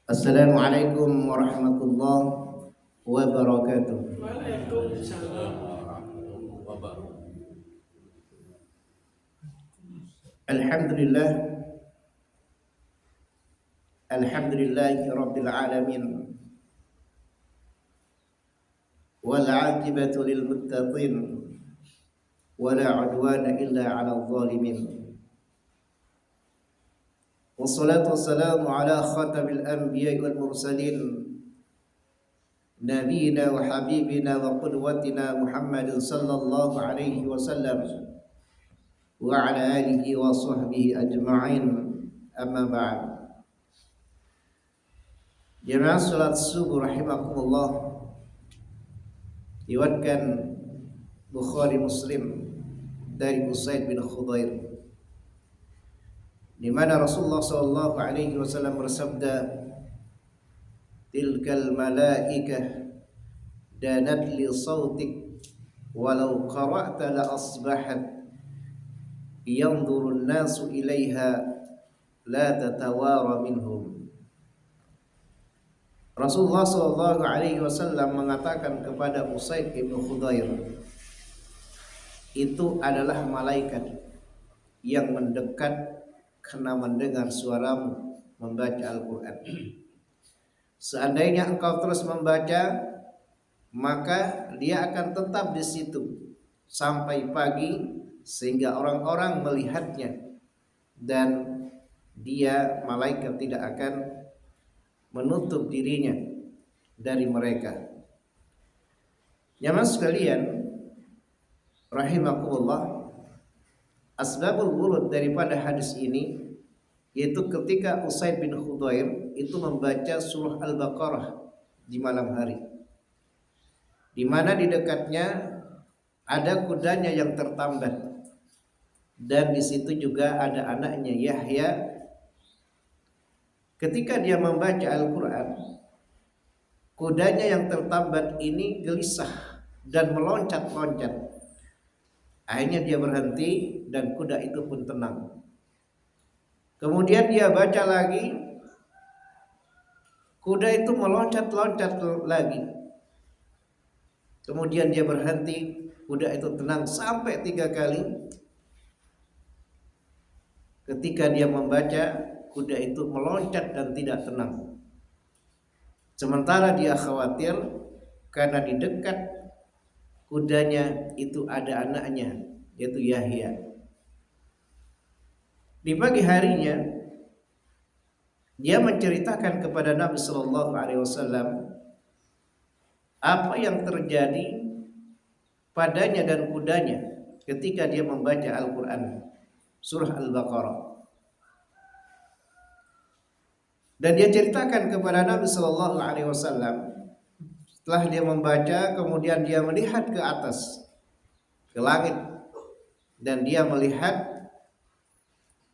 Assalamualaikum warahmatullahi wabarakatuh. Waalaikumsalam warahmatullahi wabarakatuh. Alhamdulillah, alhamdulillahi rabbil alamin. Wal 'aqibatu lil muttaqin wa la 'udwana illa 'alal zalimin. Wassalatu wassalamu ala khatamil anbiya'i wal mursalin nabiyina wa habibina wa qudwatina Muhammadin sallallahu alaihi wasallam wa ala alihi wa sahbihi ajma'in. Amma ba'd. Jemaah salat subuh rahimakumullah, riwayatkan Bukhari Muslim dari Usaid bin Khudair, di mana Rasulullah sallallahu alaihi wasallam bersabda, "Tilkal malaikah danat li sautik walau qara'ta la asbahat yanzuru an-nasu ilaiha la tatawara minhum." Rasulullah sallallahu alaihi wasallam mengatakan kepada Usaid bin Khudair, itu adalah malaikat yang mendekat karena mendengar suaramu membaca Al-Quran. Seandainya engkau terus membaca, maka dia akan tetap di situ sampai pagi sehingga orang-orang melihatnya, dan dia malaikat tidak akan menutup dirinya dari mereka. Jamaah sekalian rahimakumullah, asbabul wurud daripada hadis ini yaitu ketika Usaid bin Khudair itu membaca surah Al-Baqarah di malam hari, di mana di dekatnya ada kudanya yang tertambat, dan di situ juga ada anaknya Yahya. Ketika dia membaca Al-Quran, kudanya yang tertambat ini gelisah dan meloncat-loncat. Akhirnya dia berhenti dan kuda itu pun tenang. Kemudian dia baca lagi, kuda itu meloncat-loncat lagi. Kemudian dia berhenti, kuda itu tenang sampai 3 kali. Ketika dia membaca, kuda itu meloncat dan tidak tenang. Sementara dia khawatir karena di dekat kudanya itu ada anaknya, yaitu Yahya. Di pagi harinya dia menceritakan kepada Nabi Shallallahu Alaihi Wasallam apa yang terjadi padanya dan kudanya ketika dia membaca Al-Quran surah Al-Baqarah. Dan dia ceritakan kepada Nabi Shallallahu Alaihi Wasallam, setelah dia membaca, kemudian dia melihat ke atas, ke langit, dan dia melihat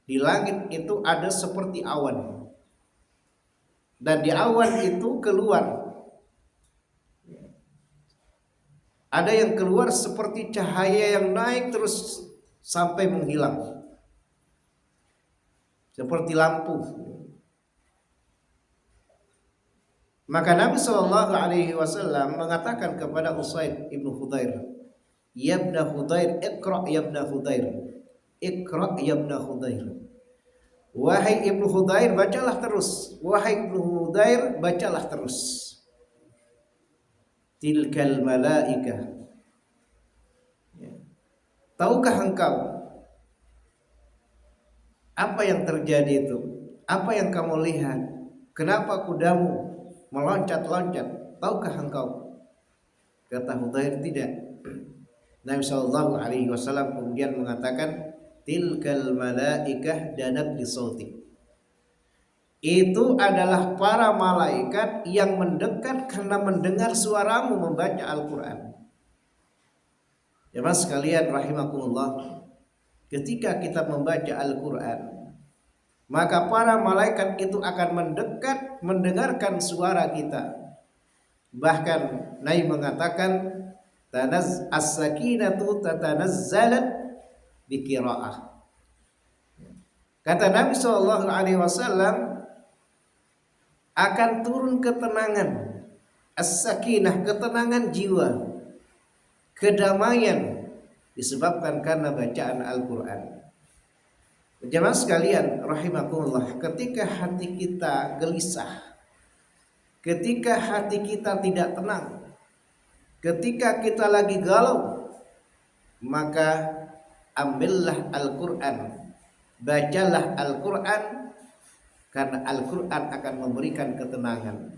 di langit itu ada seperti awan, dan di awan itu keluar, ada yang keluar seperti cahaya yang naik terus sampai menghilang, seperti lampu. Maka Nabi Shallallahu Alaihi Wasallam mengatakan kepada Usaid ibnu Khudair, "Yabna Khudair, iqra yabna Khudair, iqra yabna Khudair." Wahai ibnu Khudair, bacalah terus. Wahai ibnu Khudair, bacalah terus. Tilkal malaikah. Ya. Tahukah engkau apa yang terjadi itu? Apa yang kamu lihat? Kenapa kudamu meloncat-loncat? Tahukah engkau? Kata Khudair, tidak. Nabi Shallallahu Alaihi Wasallam kemudian mengatakan, tilkal malaikah danat li sautik. Itu adalah para malaikat yang mendekat karena mendengar suaramu membaca Al-Quran. Jemaah sekalian rahimakumullah, ketika kita membaca Al-Quran, maka para malaikat itu akan mendekat mendengarkan suara kita. Bahkan Nabi mengatakan, as-sakinatu tatanazzalat biqiraah. Kata Nabi Shallallahu Alaihi Wasallam, akan turun ketenangan, as-sakinah, ketenangan jiwa, kedamaian disebabkan karena bacaan Al-Quran. Jemaah sekalian rahimakumullah, ketika hati kita gelisah, ketika hati kita tidak tenang, ketika kita lagi galau, maka ambillah Al-Quran, bacalah Al-Quran, karena Al-Quran akan memberikan ketenangan,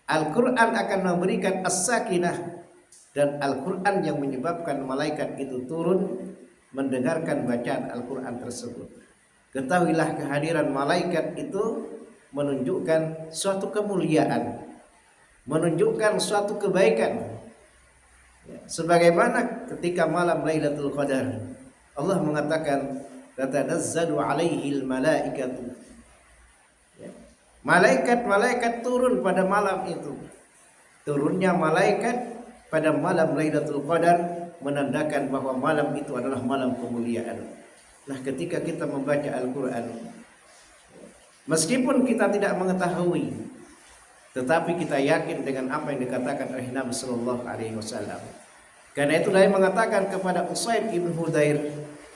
Al-Quran akan memberikan as-sakinah, dan Al-Quran yang menyebabkan malaikat itu turun mendengarkan bacaan Al-Quran tersebut. Ketahuilah kehadiran malaikat itu menunjukkan suatu kemuliaan, menunjukkan suatu kebaikan. Sebagaimana ketika malam Lailatul Qadar, Allah mengatakan tatanazzalu alaihil malaikatu. Malaikat-malaikat turun pada malam itu. Turunnya malaikat pada malam Lailatul Qadar menandakan bahwa malam itu adalah malam kemuliaan. Nah, ketika kita membaca Al-Quran, meskipun kita tidak mengetahui, tetapi kita yakin dengan apa yang dikatakan oleh Nabi Sallallahu Alaihi Wasallam. Karena itu dia mengatakan kepada Usaid ibn Hudayr,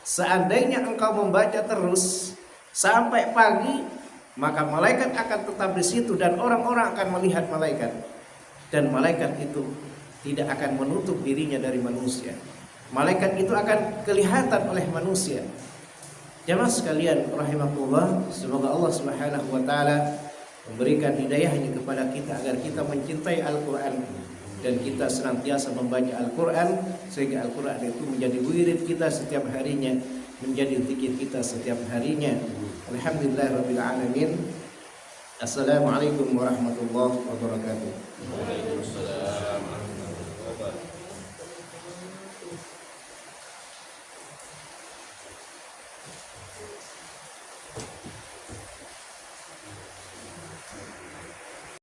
seandainya engkau membaca terus sampai pagi, maka malaikat akan tetap di situ dan orang-orang akan melihat malaikat, dan malaikat itu tidak akan menutup dirinya dari manusia. Malaikat itu akan kelihatan oleh manusia. Jemaah sekalian rahimakumullah, semoga Allah Subhanahu wa taala memberikan hidayahnya kepada kita agar kita mencintai Al-Quran dan kita senantiasa membaca Al-Quran sehingga Al-Quran itu menjadi wirid kita setiap harinya, menjadi zikir kita setiap harinya. Alhamdulillahirabbil alamin. Assalamualaikum warahmatullahi wabarakatuh. Waalaikumsalam.